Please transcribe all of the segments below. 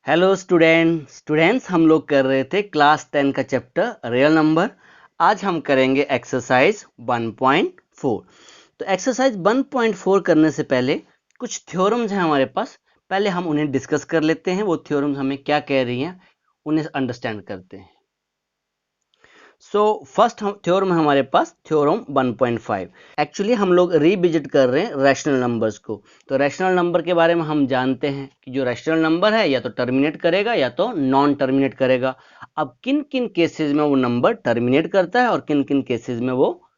Hello students हम लोग कर रहे थे क्लास 10 का चैप्टर रियल नंबर। आज हम करेंगे एक्सरसाइज 1.4। तो एक्सरसाइज 1.4 करने से पहले कुछ थ्योरम्स हैं हमारे पास, पहले हम उन्हें डिस्कस कर लेते हैं। वो थ्योरम्स हमें क्या कह रही हैं उन्हें अंडरस्टैंड करते हैं। सो फर्स्ट थ्योरम है हमारे पास थ्योरम 1.5। एक्चुअली हम लोग रिविजिट कर रहे हैं रैशनल नंबर्स को। तो रैशनल नंबर के बारे में हम जानते हैं कि जो रैशनल नंबर है या तो टर्मिनेट करेगा या तो नॉन टर्मिनेट करेगा। अब किन किन केसेस में वो नंबर टर्मिनेट करता है और किन किन केसेस में वो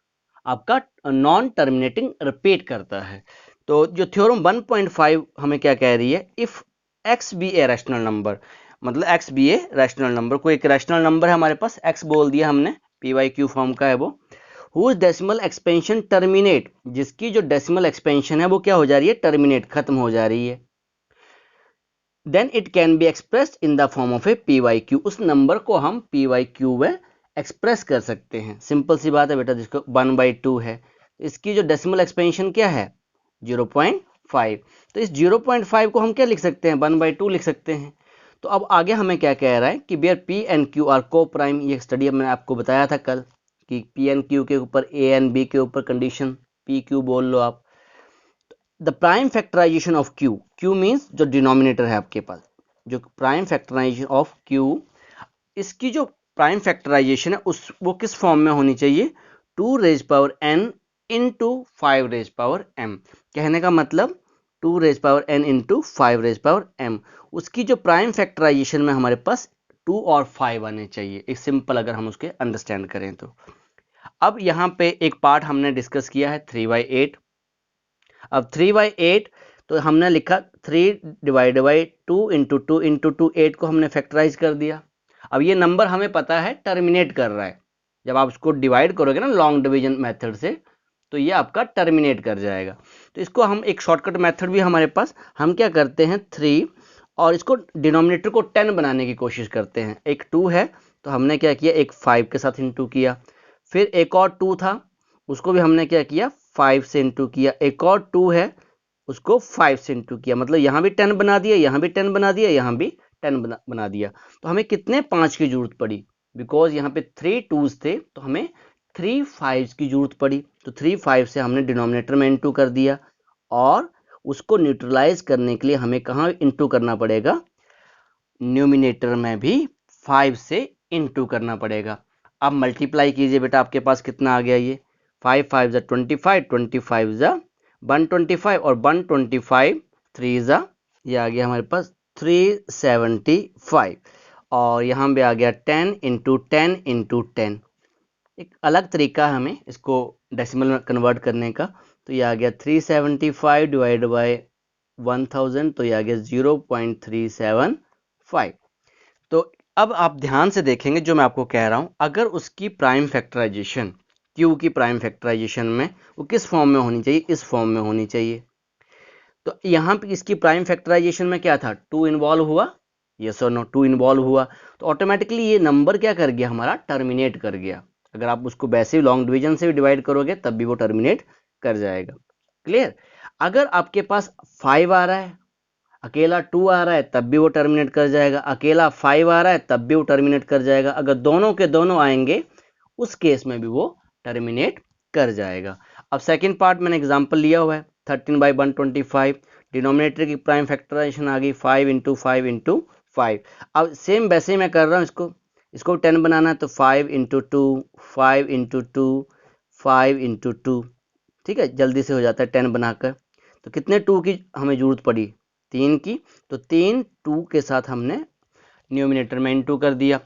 आपका नॉन टर्मिनेटिंग रिपीट करता है। तो जो थ्योरम 1.5 हमें क्या कह रही है, if x be a rational number, मतलब x be a rational number, कोई एक रैशनल नंबर है हमारे पास, एक्स बोल दिया हमने, पी वाई क्यू फॉर्म का है वो, हुज डेसिमल एक्सपेंशन टर्मिनेट, जिसकी जो डेसिमल एक्सपेंशन है वो क्या हो जा रही है, टर्मिनेट, खत्म हो जा रही है। Then it can be expressed in the form of a P Y Q, उस नंबर को हम पी वाई क्यू में एक्सप्रेस कर सकते हैं। सिंपल सी बात है बेटा, जिसको 1/2 है, इसकी जो डेसिमल एक्सपेंशन क्या है 0.5, तो इस 0.5 को हम क्या लिख सकते हैं, 1/2 लिख सकते हैं। तो अब आगे हमें क्या कह रहा है कि where p and q are coprime, ये स्टडी मैंने आपको बताया था कल कि पी एंड क्यू के ऊपर ए एंड बी के ऊपर कंडीशन पी क्यू बोल लो आप। The prime factorisation of q, q means जो डिनोमिनेटर है आपके पास, जो प्राइम फैक्टराइजेशन ऑफ क्यू, इसकी जो प्राइम फैक्टराइजेशन है उस वो किस फॉर्म में होनी चाहिए, 2 raise power n into 5 raise power m। कहने का मतलब 2 raise power n into 5 raise power m, उसकी जो प्राइम फैक्टराइजेशन में हमारे पास 2 और 5 आने चाहिए। एक सिंपल अगर हम उसके अंडरस्टैंड करें तो अब यहाँ पे एक पार्ट हमने डिस्कस किया है 3/8। अब 3/8 तो हमने लिखा 3 डिवाइड बाई 2 इंटू 2 इंटू 2 8 को हमने फैक्टराइज कर दिया। अब ये नंबर हमें पता है टर्मिनेट कर रहा है, जब आप उसको डिवाइड करोगे ना लॉन्ग डिवीजन मेथड से तो ये आपका टर्मिनेट कर जाएगा। तो इसको हम एक शॉर्टकट मेथड भी हमारे पास, हम क्या करते हैं 3 और इसको डिनोमिनेटर को 10 बनाने की कोशिश करते हैं। एक 2 है तो हमने क्या किया, एक 5 के साथ इंटू किया, फिर एक और 2 था उसको भी हमने क्या किया 5 से इंटू किया, एक और 2 है उसको 5 से इंटू किया, मतलब यहाँ भी 10 बना दिया, यहाँ भी 10 बना दिया, यहाँ भी 10 बना दिया। तो हमें कितने 5 की जरूरत पड़ी, बिकॉज यहाँ पे 3 2s थे तो हमें 3 5s की जरूरत पड़ी। तो 3 5 से हमने डिनोमिनेटर में इंटू कर दिया और उसको न्यूट्रलाइज करने के लिए हमें कहाँ इंटू करना पड़ेगा, न्यूमिनेटर में भी 5 से इंटू करना पड़ेगा। अब मल्टीप्लाई कीजिए बेटा, आपके पास कितना आ गया, ये 5 5 ज़ा 25, 25 ज़ा 125 और 125 3 ज़ा, ये आ गया हमारे पास 375 और यहाँ पे आ गया 10 इंटू 10 इंटू 10। एक अलग तरीका है हमें इसको डेसिमल में कन्वर्ट करने का, तो ये आ गया 375 डिवाइड बाई 1000, तो ये आ गया 0.375। तो अब आप ध्यान से देखेंगे जो मैं आपको कह रहा हूं, अगर उसकी प्राइम फैक्टराइजेशन क्यू की प्राइम फैक्टराइजेशन में वो किस फॉर्म में होनी चाहिए, इस फॉर्म में होनी चाहिए। तो यहाँ पे इसकी प्राइम फैक्टराइजेशन में क्या था, 2 इन्वॉल्व हुआ, यस और नो, 2 इन्वॉल्व हुआ, तो ऑटोमेटिकली ये नंबर क्या कर गया, हमारा टर्मिनेट कर गया। अगर आप उसको वैसे ही लॉन्ग डिवीजन से भी डिवाइड करोगे तब भी वो टर्मिनेट कर जाएगा। क्लियर। अगर आपके पास 5 आ रहा है, अकेला 2 आ रहा है तब भी वो टर्मिनेट कर जाएगा, अकेला 5 आ रहा है तब भी वो टर्मिनेट कर जाएगा, अगर दोनों के दोनों आएंगे उस केस में भी वो टर्मिनेट कर जाएगा। अब सेकंड पार्ट मैंने एग्जांपल लिया हुआ है 13/125, डिनोमिनेटर की प्राइम फैक्टराइजेशन आ गई 5 इंटू 5 इंटू 5। अब सेम वैसे ही मैं कर रहा हूँ, इसको 10 बनाना है तो 5 इंटू 2, 5 इंटू 2, 5 इंटू 2, ठीक है, जल्दी से हो जाता है 10 बनाकर। तो कितने 2 की हमें जरूरत पड़ी, 3 की, तो 3 2 के साथ हमने न्यूमिनेटर में इंटू कर दिया।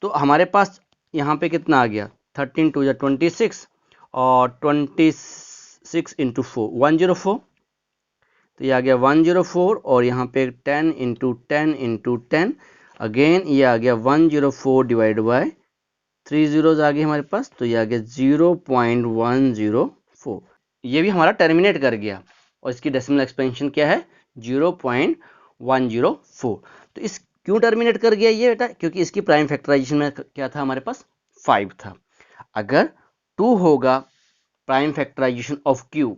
तो हमारे पास यहाँ पे कितना आ गया, 13 2 26 और 26 इंटू 4 104, तो ये आ गया 104 और यहाँ पे 10 इंटू 10 इंटू 10, अगेन ये आ गया 104 डिवाइड बाय 3 जीरोज आ गए हमारे पास, तो ये आ गया 0.104। ये भी हमारा टर्मिनेट कर गया और इसकी डेसिमल एक्सपेंशन क्या है 0.104। तो इस क्यों टर्मिनेट कर गया ये बेटा, क्योंकि इसकी प्राइम फैक्टराइजेशन में क्या था हमारे पास 5 था। अगर 2 होगा प्राइम फैक्टराइजेशन ऑफ क्यू,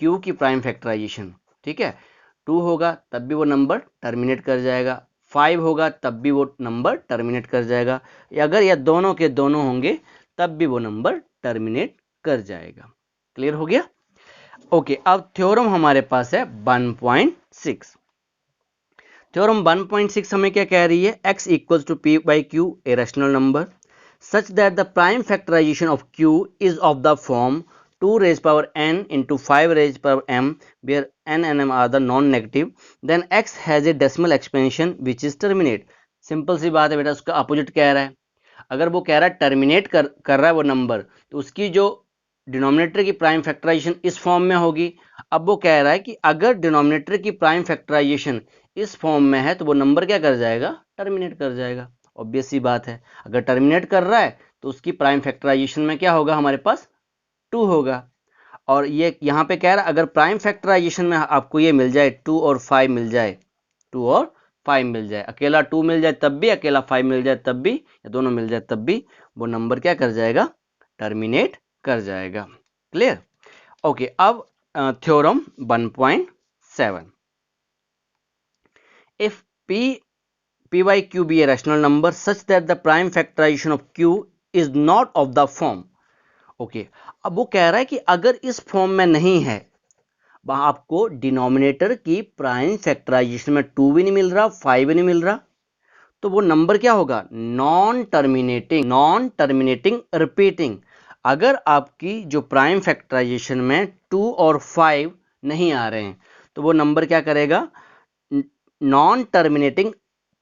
की प्राइम फैक्टराइजेशन, ठीक है, 2 होगा तब भी वो नंबर टर्मिनेट कर जाएगा, 5 होगा तब भी वो नंबर टर्मिनेट कर जाएगा, अगर या दोनों के दोनों होंगे तब भी वो नंबर टर्मिनेट कर जाएगा। क्लियर हो गया? ओके, अब थ्योरम हमारे पास है 1.6। थ्योरम 1.6 हमें क्या कह रही है? x equals to p by q a rational number such that the prime factorisation of q is of the form 2 raised power n into 5 raised power m where n and m are the non-negative, then x has a decimal expansion which is terminate। Simple सी बात है बेटा, उसका opposite कह रहा है। अगर वो कह रहा है टर्मिनेट कर रहा है वो नंबर, तो उसकी जो डिनोमिनेटर की प्राइम फैक्टराइजेशन इस फॉर्म में होगी। अब वो कह रहा है कि अगर डिनोमिनेटर की प्राइम फैक्टराइजेशन इस फॉर्म में है तो वो नंबर क्या कर जाएगा? टर्मिनेट कर जाएगा। ऑब्वियस सी बात है, अगर टर्मिनेट कर रहा है तो उसकी प्राइम फैक्टराइजेशन में क्या होगा? हमारे पास 2 होगा। और ये यहाँ पे कह रहा है अगर प्राइम फैक्टराइजेशन में आपको ये मिल जाए 2 और 5 मिल जाए, 2 और 5 मिल जाए, अकेला 2 मिल जाए तब भी, अकेला 5 मिल जाए तब भी, या दोनों मिल जाए तब भी, वो नंबर क्या कर जाएगा? टर्मिनेट कर जाएगा। क्लियर? ओके, अब theorem 1.7। If p by q be a rational number such that the prime factorization of q is not of the form। Okay, अब वो कह रहा है कि अगर इस फॉर्म में नहीं है, वहां आपको डिनोमिनेटर की प्राइम फैक्टराइजेशन में 2 भी नहीं मिल रहा, 5 भी नहीं मिल रहा, तो वो नंबर क्या होगा? Non terminating repeating. अगर आपकी जो प्राइम फैक्टराइजेशन में 2 और 5 नहीं आ रहे हैं तो वो नंबर क्या करेगा? नॉन टर्मिनेटिंग,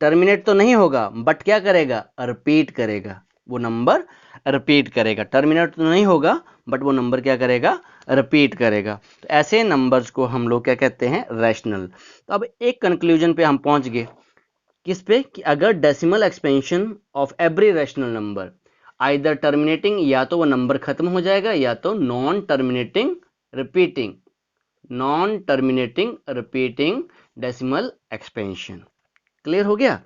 टर्मिनेट तो नहीं होगा बट क्या करेगा? रिपीट करेगा। वो नंबर रिपीट करेगा। टर्मिनेट तो नहीं होगा बट वो नंबर क्या करेगा? रिपीट करेगा। तो ऐसे नंबर्स को हम लोग क्या कहते हैं? रैशनल। तो अब एक कंक्लूजन पे हम पहुंच गए, किस पे? कि अगर decimal expansion of every rational number either terminating, या तो वो नंबर खत्म हो जाएगा, या तो non terminating repeating decimal expansion. Clear हो गया?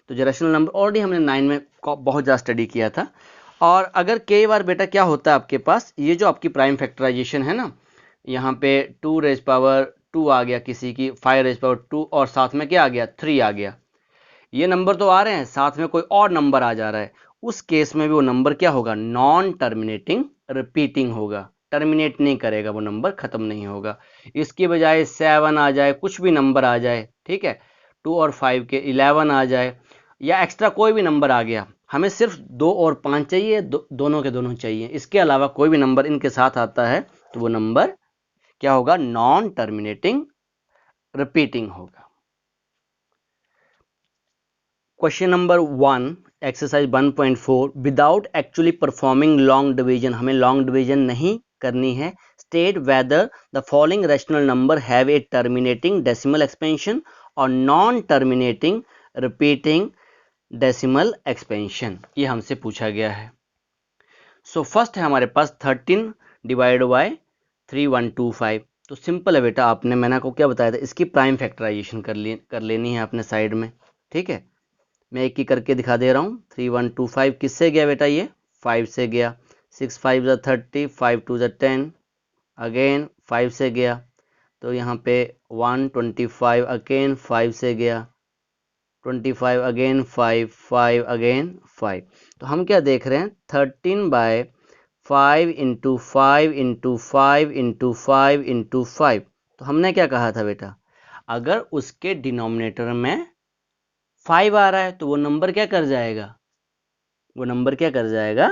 तो जो रैशनल नंबर ऑलरेडी हमने 9 में बहुत ज़्यादा स्टडी किया था। और अगर कई बार बेटा क्या होता है आपके पास, ये जो आपकी प्राइम फैक्टराइजेशन है ना, यहाँ पे 2 रेज पावर 2 आ गया किसी की, 5 रेज पावर 2, और साथ में क्या आ गया? 3 आ गया। ये नंबर तो आ रहे हैं, साथ में कोई और नंबर आ जा रहा है, उस केस में भी वो नंबर क्या होगा? नॉन टर्मिनेटिंग रिपीटिंग होगा। टर्मिनेट नहीं करेगा वो नंबर, खत्म नहीं होगा। इसकी बजाय 7 आ जाए, कुछ भी नंबर आ जाए, ठीक है, 2 और 5 के 11 आ जाए, या एक्स्ट्रा कोई भी नंबर आ गया, हमें सिर्फ 2 और 5 चाहिए, दोनों के दोनों चाहिए, इसके अलावा कोई भी नंबर इनके साथ आता है तो वो नंबर क्या होगा? नॉन टर्मिनेटिंग रिपीटिंग होगा। Question number 1, exercise 1.4, without actually performing long division, हमें लॉन्ग डिवीजन नहीं करनी है। State whether the following rational number have a terminating decimal expansion और non terminating repeating decimal expansion, ये हमसे पूछा गया है। सो फर्स्ट है हमारे पास 13 डिवाइड बाय 3125। तो सिंपल है बेटा, मैंने आपको क्या बताया था, इसकी प्राइम फैक्टराइजेशन कर लेनी है आपने साइड में। ठीक है, मैं एक ही करके दिखा दे रहा हूँ। 3125 किससे गया बेटा? ये 5 से गया। 6 5 ज़ा 30, 5 2 ज़ा 10, अगेन 5 से गया, तो यहाँ पे 125 अगेन 5 से गया, 25 अगेन 5, 5 अगेन 5। तो हम क्या देख रहे हैं? 13 by 5 into 5 into 5 into 5 into 5। तो हमने क्या कहा था बेटा? अगर उसके डिनोमिनेटर में 5 आ रहा है तो वो नंबर क्या कर जाएगा? वो नंबर क्या कर जाएगा?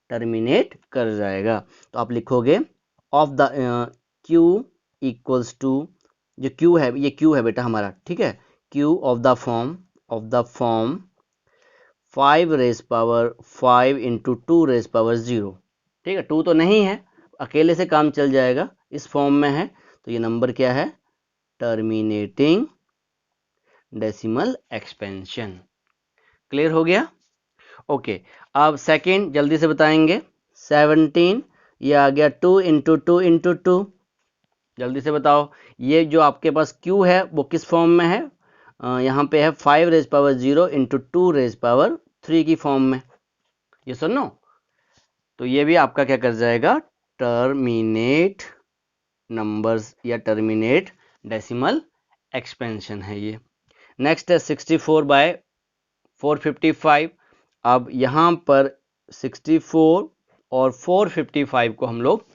टर्मिनेट कर जाएगा। तो आप लिखोगे of the q equals to, जो क्यू है, ये क्यू है बेटा हमारा, ठीक है, q of the form 5 raise power 5 into 2 raise power 0। ठीक है, 2 तो नहीं है, अकेले से काम चल जाएगा, इस फॉर्म में है, तो ये नंबर क्या है? Terminating decimal expansion. क्लियर हो गया? ओके, अब सेकेंड जल्दी से बताएंगे। 17, ये आ गया 2 इंटू 2 इंटू 2। जल्दी से बताओ, ये जो आपके पास क्यू है वो किस फॉर्म में है? यहाँ पे है 5 raise power 0 into 2 raise power 3 की फॉर्म में। ये सुनो, तो ये भी आपका क्या कर जाएगा? टर्मिनेट नंबर्स या टर्मिनेट डेसिमल एक्सपेंशन है ये। नेक्स्ट है 64/455। अब यहाँ पर 64 और 455 को हम लोग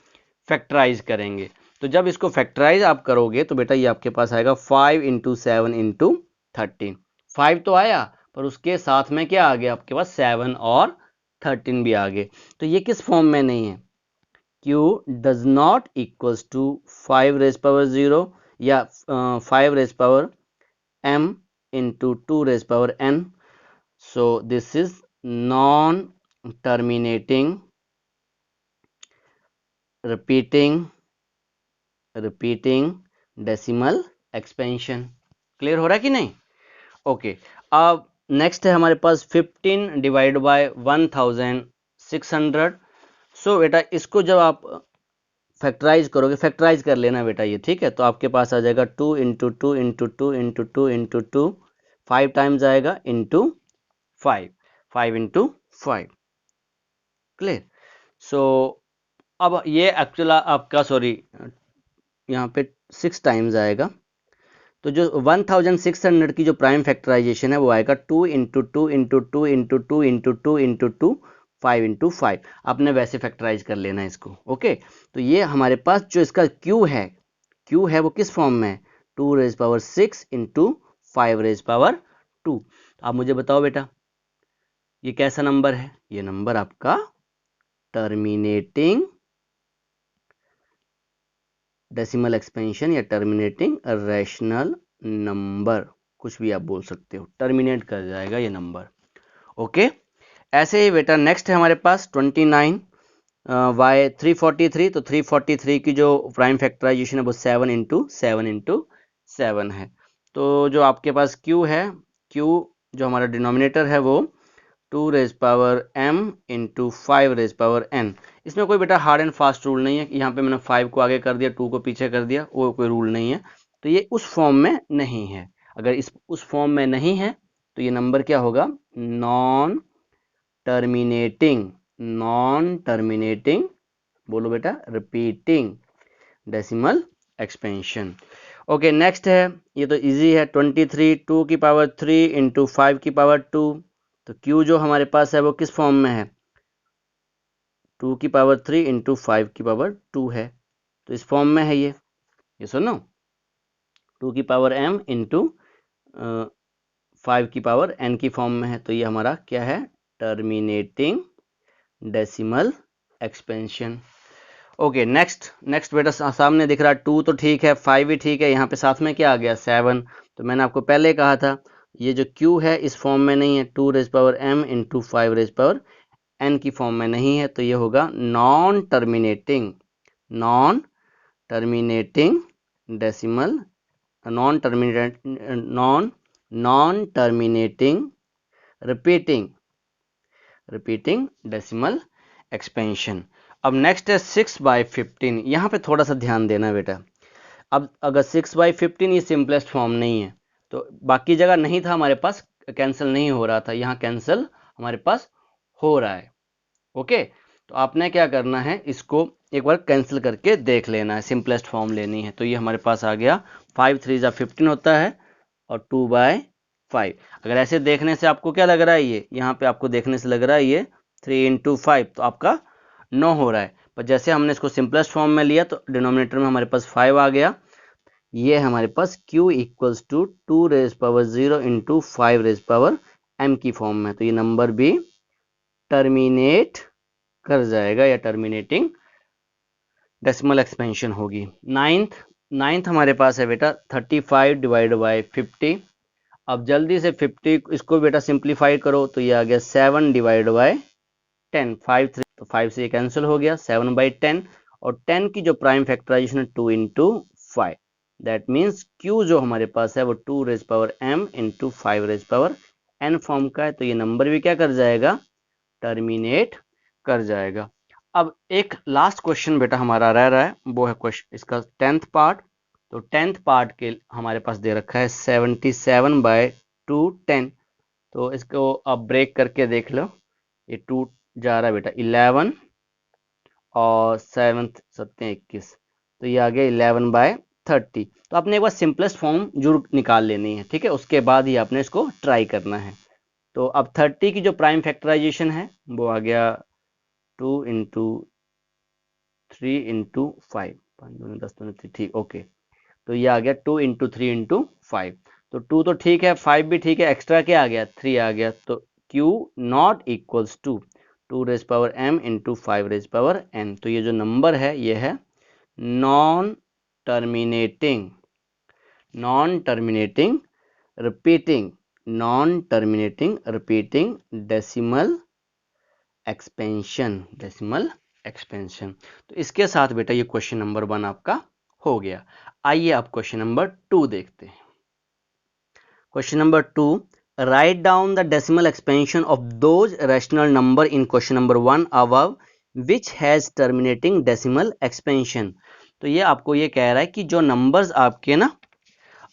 फैक्टराइज करेंगे। तो जब इसको फैक्टराइज आप करोगे तो बेटा ये आपके पास आएगा 5 इंटू 7 इंटू 13। 5 तो आया, पर उसके साथ में क्या आ गया आपके पास, 7 और 13 भी आ गए। तो ये किस फॉर्म में नहीं है, q does not equals to 5 raise power 0 या 5 raise power m into 2 raise power n। So this is non terminating repeating decimal expansion. Clear हो रहा है कि नहीं? ओके, अब नेक्स्ट है हमारे पास 15 डिवाइड बाय 1600। सो बेटा इसको जब आप फैक्टराइज करोगे, फैक्टराइज कर लेना बेटा ये, ठीक है। तो आपके पास आ जाएगा 2 into 2 into 2 into 2 into 2, 5 times आएगा इंटू 5, 5 इंटू 5। क्लियर? सो अब ये एक्चुअल आपका, सॉरी, यहाँ पे 6 टाइम्स आएगा। तो जो 1600 की जो प्राइम फैक्टराइजेशन है वो आएगा 2 into 2 into 2 into 2 into 2 into 2, 5 into 5। आपने वैसे फैक्टराइज कर लेना है इसको। ओके, तो ये हमारे पास जो इसका क्यू है वो किस फॉर्म में है, 2 raise power 6 into 5 raise power 2। आप मुझे बताओ बेटा ये कैसा नंबर है? ये नंबर आपका टर्मिनेटिंग डेसिमल एक्सपेंशन या टर्मिनेटिंग रैशनल नंबर, कुछ भी आप बोल सकते हो, टर्मिनेट कर जाएगा ये नंबर। ओके, ऐसे ही बेटा नेक्स्ट है हमारे पास 29 बाय 343। तो 343 की जो प्राइम फैक्टराइजेशन है वो 7 इंटू 7 इंटू 7 है। तो जो आपके पास क्यू है, क्यू जो हमारा डिनोमिनेटर है वो 2 raise power m into 5 raise power n। इसमें कोई बेटा हार्ड एंड फास्ट रूल नहीं है कि यहाँ पे मैंने 5 को आगे कर दिया 2 को पीछे कर दिया, वो कोई रूल नहीं है। तो ये उस फॉर्म में नहीं है। अगर उस फॉर्म में नहीं है तो ये नंबर क्या होगा, नॉन टर्मिनेटिंग, बोलो बेटा, repeating decimal expansion. Okay, next है, ये तो इजी है, 23 2 की पावर 3 इंटू 5 की पावर 2। तो Q जो हमारे पास है वो किस फॉर्म में है, 2 की पावर 3 इंटू 5 की पावर 2 है। तो इस फॉर्म में है ये सुनो, 2 की पावर m इंटू 5 की पावर n की फॉर्म में है। तो ये हमारा क्या है, terminating decimal expansion. Okay, next बेटा सामने दिख रहा है 2 तो ठीक है, 5 भी ठीक है, यहाँ पे साथ में क्या आ गया, 7। तो मैंने आपको पहले कहा था ये जो Q है इस फॉर्म में नहीं है, 2 raise power m into 5 raise power n की फॉर्म में नहीं है। तो ये होगा non terminating decimal, non terminating repeating decimal expansion. अब नेक्स्ट है 6/15। यहाँ पे थोड़ा सा ध्यान देना बेटा। अब अगर 6/15 ये सिंपलेस्ट फॉर्म नहीं है तो बाकी जगह नहीं था हमारे पास, कैंसिल नहीं हो रहा था, यहाँ कैंसिल हमारे पास हो रहा है। ओके, तो आपने क्या करना है, इसको एक बार कैंसिल करके देख लेना है, सिंपलेस्ट फॉर्म लेनी है। तो ये हमारे पास आ गया 5 3 15 होता है और 2/5। अगर ऐसे देखने से आपको क्या लग रहा है, ये यहाँ पे आपको देखने से लग रहा है ये 3 इंटू 5 तो आपका 9 हो रहा है। पर जैसे हमने इसको सिंपलेस्ट फॉर्म में लिया तो डिनोमिनेटर में हमारे पास 5 आ गया। ये हमारे पास Q equals to 2 raise power 0 into 5 raise power m की फॉर्म में। तो ये नंबर भी टर्मिनेट कर जाएगा या टर्मिनेटिंग डेसिमल एक्सपेंशन होगी। नाइन्थ हमारे पास है बेटा 35 डिवाइड बाय 50। अब जल्दी से 50 इसको बेटा सिंप्लीफाई करो तो ये आ गया 7 डिवाइड बाय 10, 5 3, तो 5 से ये कैंसिल हो गया, 7/10। और 10 की जो प्राइम फैक्टराइजेशन है 2 इंटू 5, दैट मीन्स Q जो हमारे पास है वो 2 raise power m into 5 raise power n form का है। तो ये नंबर भी क्या कर जाएगा, टर्मिनेट कर जाएगा। अब एक लास्ट क्वेश्चन बेटा हमारा रह रहा है, वो है क्वेश्चन इसका 10th पार्ट। तो 10th पार्ट के हमारे पास दे रखा है 77/210। तो इसको आप ब्रेक करके देख लो, ये 2 जा रहा है बेटा 11 और 7 7 21, तो ये आ गया 11/2। 30। तो आपने एक बार सिंपलेस्ट फॉर्म जरूर निकाल लेनी है, ठीक है, उसके बाद ही आपने इसको ट्राई करना है। तो अब 30 की जो प्राइम फैक्टराइजेशन है वो आ गया 2 इंटू 3 इंटू 5, 5 दूनी 10 दूनी 3, ठीक, ओके। तो ये आ गया 2 इंटू 3 इंटू 5। तो 2 तो ठीक है, 5 भी ठीक है, एक्स्ट्रा क्या आ गया, 3 आ गया। तो Q not equals to 2 raise power m into 5 raise power n। तो ये जो नंबर है ये है non terminating, non terminating repeating, non terminating repeating decimal expansion, decimal expansion. तो इसके साथ बेटा ये क्वेश्चन नंबर 1 आपका हो गया। आइए अब क्वेश्चन नंबर 2 देखते हैं। Question number 2, write down the decimal expansion of those rational number in question number 1 above which has terminating decimal expansion. तो ये आपको ये कह रहा है कि जो नंबर्स आपके ना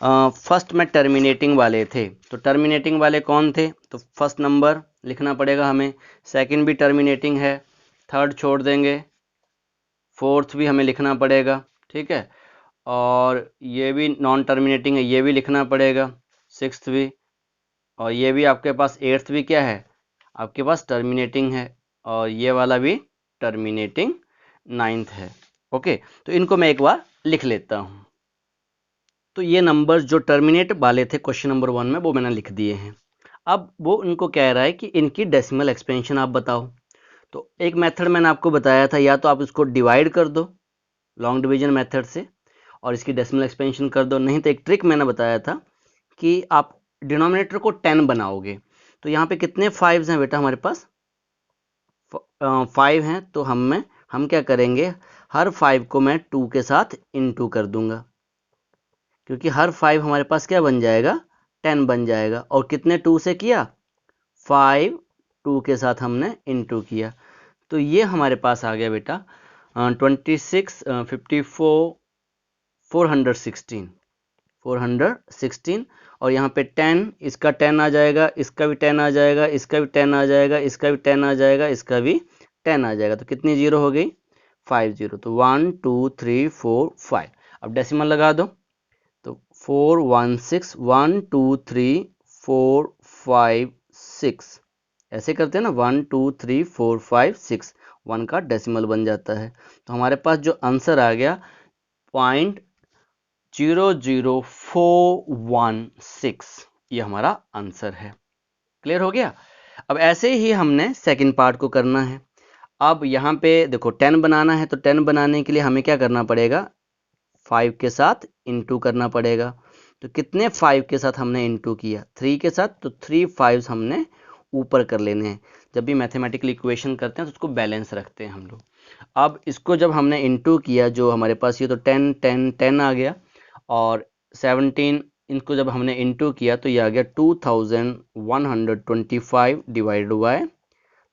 फर्स्ट में टर्मिनेटिंग वाले थे, तो टर्मिनेटिंग वाले कौन थे, तो फर्स्ट नंबर लिखना पड़ेगा हमें, सेकंड भी टर्मिनेटिंग है, थर्ड छोड़ देंगे, फोर्थ भी हमें लिखना पड़ेगा, ठीक है, और ये भी नॉन टर्मिनेटिंग है, ये भी लिखना पड़ेगा, सिक्स्थ भी, और ये भी आपके पास एट्थ भी क्या है, आपके पास टर्मिनेटिंग है, और ये वाला भी टर्मिनेटिंग नाइन्थ है। ओके, तो इनको मैं एक बार लिख लेता हूँ। तो ये नंबर्स जो टर्मिनेट वाले थे क्वेश्चन नंबर 1 में वो मैंने लिख दिए हैं। अब वो उनको कह रहा है कि इनकी डेसिमल एक्सपेंशन आप बताओ। तो एक मेथड मैंने आपको बताया था, या तो आप इसको डिवाइड कर दो लॉन्ग डिवीजन मेथड से और इसकी डेसिमल एक्सपेंशन कर दो, नहीं तो एक ट्रिक मैंने बताया था कि आप डिनोमिनेटर को 10 बनाओगे। तो यहाँ पे कितने 5s हैं बेटा हमारे पास, 5 हैं। तो हम क्या करेंगे, हर 5 को मैं 2 के साथ इनटू कर दूंगा, क्योंकि हर 5 हमारे पास क्या बन जाएगा, 10 बन जाएगा। और कितने 2 से किया, 5 2 के साथ हमने इनटू किया। तो ये हमारे पास आ गया बेटा 26 54 416 416। और यहाँ पे 10, इसका 10 आ जाएगा, इसका भी 10 आ जाएगा, इसका भी 10 आ जाएगा, इसका भी 10 आ जाएगा, इसका भी 10 आ जाएगा। तो कितनी जीरो हो गई, 5 जीरो। तो 1 2 3 4 5। अब डेसिमल लगा दो, तो 4 1 6 1 2 3 4 5 6, ऐसे करते हैं ना, 1 2 3 4 5 6, 1 का डेसिमल बन जाता है। तो हमारे पास जो आंसर आ गया 0.00416, ये हमारा आंसर है। क्लियर हो गया। अब ऐसे ही हमने सेकंड पार्ट को करना है। अब यहाँ पे देखो 10 बनाना है, तो 10 बनाने के लिए हमें क्या करना पड़ेगा, 5 के साथ इनटू करना पड़ेगा। तो कितने 5 के साथ हमने इनटू किया, 3 के साथ, तो 3 5 हमने ऊपर कर लेने हैं। जब भी मैथमेटिकल इक्वेशन करते हैं तो उसको बैलेंस रखते हैं हम लोग। अब इसको जब हमने इनटू किया, जो हमारे पास ये तो 10 10 10 आ गया, और 17 इनको जब हमने इनटू किया तो ये आ गया 2125 डिवाइडेड बाय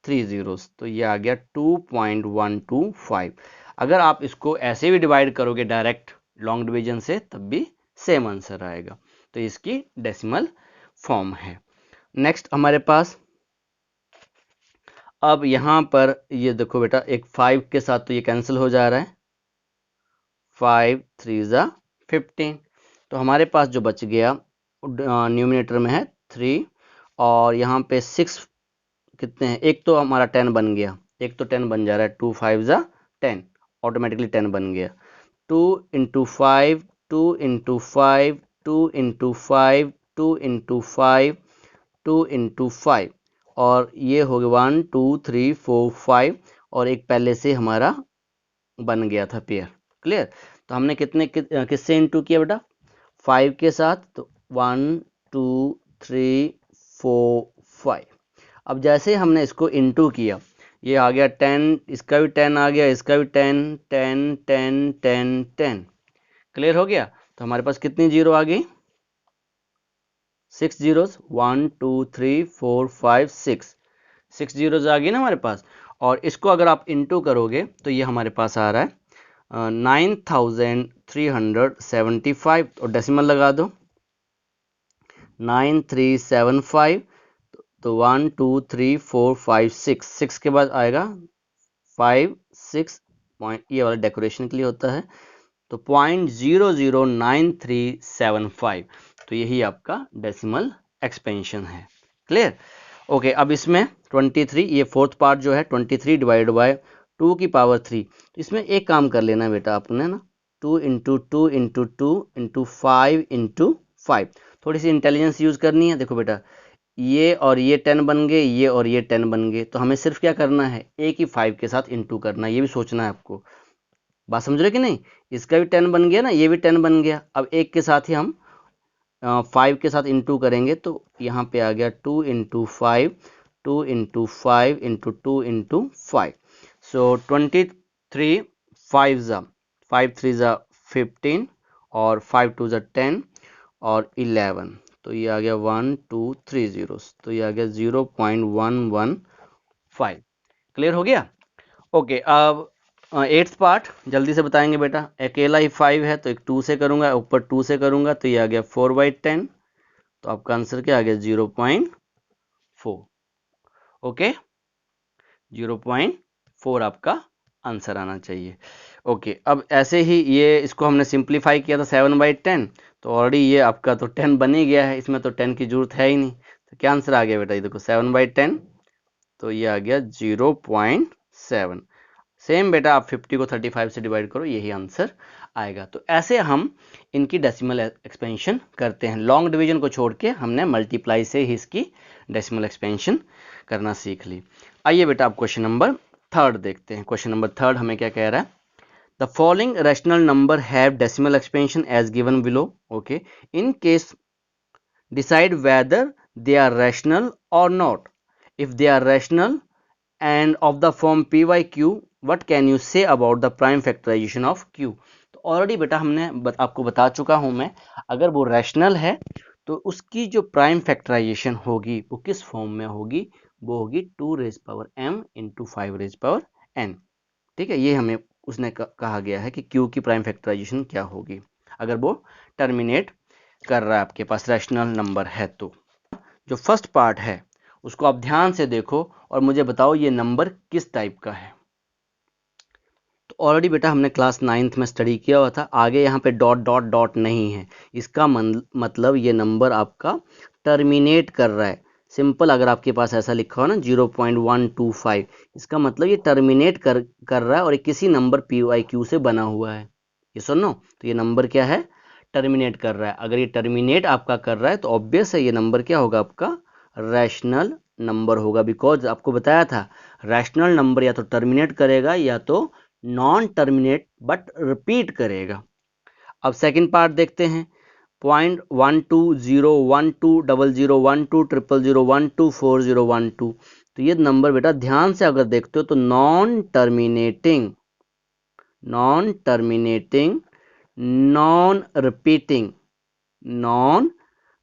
3 zeros, तो ये आ गया 2.125। अगर आप इसको ऐसे भी डिवाइड करोगे डायरेक्ट लॉन्ग डिवीजन से, तब भी सेम आंसर आएगा। तो इसकी डेसिमल फॉर्म है। नेक्स्ट हमारे पास, अब यहाँ पर ये देखो बेटा, एक 5 के साथ तो ये कैंसिल हो जा रहा है, 5 3 ज़ा 15। तो हमारे पास जो बच गया न्यूमिनेटर में है 3, और यहाँ पे 6 कितने हैं, एक तो हमारा 10 बन गया, एक तो 10 बन जा रहा है, 2 5 ज़ा 10, ऑटोमेटिकली 10 बन गया। 2 into 5 2 into 5 2 into 5 2 into 5 2 into 5, और ये हो गया 1 2 3 4 5, और एक पहले से हमारा बन गया था पेयर। क्लियर। तो हमने किससे इंटू किया बेटा, 5 के साथ, तो 1 2 3 4 5। अब जैसे हमने इसको इंटू किया, ये आ गया 10, इसका भी 10 आ गया, इसका भी 10 10 10 10 10। क्लियर हो गया। तो हमारे पास कितनी जीरो आ गई, 6 जीरोस, 1 2 3 4 5 6 जीरोस आ गई ना हमारे पास। और इसको अगर आप इंटू करोगे तो ये हमारे पास आ रहा है 9375, और डेसिमल लगा दो 9375। तो 1 2 3 4 5 6 के बाद आएगा 5 6 पॉइंट, ये वाला डेकोरेशन के लिए होता है, तो 0.009375, तो यही आपका डेसिमल एक्सपेंशन है। क्लियर? ओके, अब इसमें 23, ये फोर्थ पार्ट जो है 23 डिवाइड बाय 2 की पावर 3, तो इसमें एक काम कर लेना बेटा आपने ना, 2 इंटू 2 इंटू 2 इंटू 5 इंटू 5, थोड़ी सी इंटेलिजेंस यूज करनी है। देखो बेटा, ये और ये 10 बन गए, ये और ये 10 बन गए, तो हमें सिर्फ क्या करना है, एक ही 5 के साथ इंटू करना है, ये भी सोचना है आपको। बात समझ रहे कि नहीं? इसका भी 10 बन गया ना, ये भी 10 बन गया। अब एक के साथ ही हम 5 के साथ इंटू करेंगे, तो यहाँ पे आ गया 2 इंटू 5, 2 इंटू 5 इंटू 2 इंटू 5, सो 23 5 ज़ा 5 3 ज़ा 15 और 5 2 ज़ा 10 और 11, तो ये आ गया 1 2 3 zeros, तो ये आ गया 0.115। क्लियर हो गया? ओके, अब 8th पार्ट जल्दी से बताएंगे बेटा। अकेला ही 5 है तो एक 2 से करूंगा, ऊपर 2 से करूंगा, तो ये आ गया 4/10, तो आपका आंसर क्या आ गया 0.4। ओके, 0.4 आपका आंसर आना चाहिए। ओके, अब ऐसे ही ये इसको हमने सिंप्लीफाई किया था 7/10, तो ऑलरेडी ये आपका तो 10 बन ही गया है, इसमें तो 10 की जरूरत है ही नहीं। तो क्या आंसर आ गया बेटा, ये देखो 7/10, तो ये आ गया 0.7। सेम बेटा, आप 50 को 35 से डिवाइड करो, यही आंसर आएगा। तो ऐसे हम इनकी डेसिमल एक्सपेंशन करते हैं। लॉन्ग डिवीजन को छोड़ के हमने मल्टीप्लाई से ही इसकी डेसिमल एक्सपेंशन करना सीख ली। आइए बेटा, आप क्वेश्चन नंबर 3 देखते हैं। क्वेश्चन नंबर 3 हमें क्या कह रहा है, the following rational number have decimal expansion as given below. Okay, in case decide whether they are rational और not. If they are rational and of the form p by q, what can you say about the prime factorization of q। तो already बेटा हमने आपको बता चुका हूं मैं, अगर वो रैशनल है तो उसकी जो प्राइम फैक्टराइजेशन होगी वो किस फॉर्म में होगी, वो होगी 2 raise power m into 5 raise power n। ठीक है, ये हमें उसने कहा गया है कि q की प्राइम फैक्टराइजेशन क्या होगी अगर वो टर्मिनेट कर रहा है, आपके पास रैशनल नंबर है। तो जो फर्स्ट पार्ट है उसको आप ध्यान से देखो और मुझे बताओ ये नंबर किस टाइप का है। तो ऑलरेडी बेटा हमने क्लास 9th में स्टडी किया हुआ था, आगे यहाँ पे डॉट डॉट डॉट नहीं है, इसका मतलब ये नंबर आपका टर्मिनेट कर रहा है। सिंपल, अगर आपके पास ऐसा लिखा हो ना 0.125, इसका मतलब ये टर्मिनेट कर रहा है और ये किसी नंबर पी वाई क्यू से बना हुआ है। ये सुनो, तो ये नंबर क्या है, टर्मिनेट कर रहा है। अगर ये टर्मिनेट आपका कर रहा है तो ऑब्वियस है ये नंबर क्या होगा, आपका रैशनल नंबर होगा। बिकॉज आपको बताया था रैशनल नंबर या तो टर्मिनेट करेगा या तो नॉन टर्मिनेट बट रिपीट करेगा। अब सेकंड पार्ट देखते हैं, 0.120120120012 तो ये नंबर बेटा ध्यान से अगर देखते हो तो non terminating, non repeating, non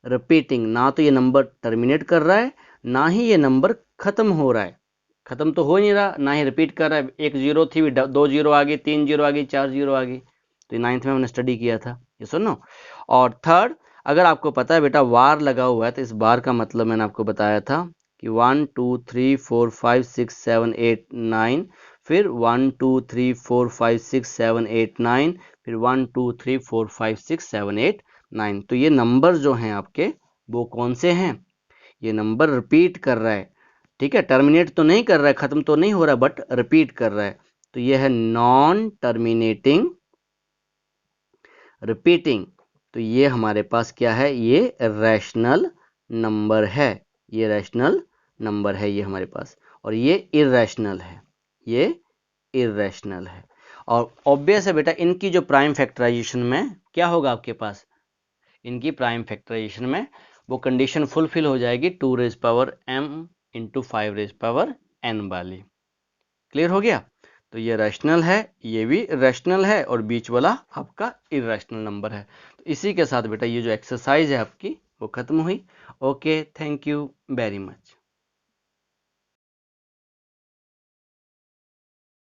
repeating, ना तो ये नंबर टर्मिनेट कर रहा है ना ही ये नंबर खत्म हो रहा है। खत्म तो हो नहीं रहा, ना ही रिपीट कर रहा है। एक जीरो थी, 2 जीरो आ गई, 3 जीरो आ गई, 4 जीरो आ गई। तो 9th में हमने स्टडी किया था, ये सुनो। और थर्ड, अगर आपको पता है बेटा वार लगा हुआ है, तो इस बार का मतलब मैंने आपको बताया था कि 1 2 3 4 5 6 7 8 9, फिर 1 2 3 4 5 6 7 8 9, फिर 1 2 3 4 5 6 7 8 9। तो ये नंबर जो हैं आपके वो कौन से हैं, ये नंबर रिपीट कर रहा है। ठीक है, टर्मिनेट तो नहीं कर रहा है, खत्म तो नहीं हो रहा, बट रिपीट कर रहा है। तो ये है नॉन टर्मिनेटिंग रिपीटिंग। तो ये हमारे पास क्या है, ये रैशनल नंबर है, ये रैशनल नंबर है ये हमारे पास। और ये इरैशनल है, ये इरैशनल है। और ऑब्वियस है बेटा इनकी जो प्राइम फैक्टराइजेशन में क्या होगा आपके पास, इनकी प्राइम फैक्टराइजेशन में वो कंडीशन फुलफिल हो जाएगी 2 raise power m into 5 raise power n वाली। क्लियर हो गया? तो ये रैशनल है, ये भी रैशनल है, और बीच वाला आपका इरैशनल नंबर है। तो इसी के साथ बेटा ये जो एक्सरसाइज है आपकी वो खत्म हुई। Okay, thank you very much.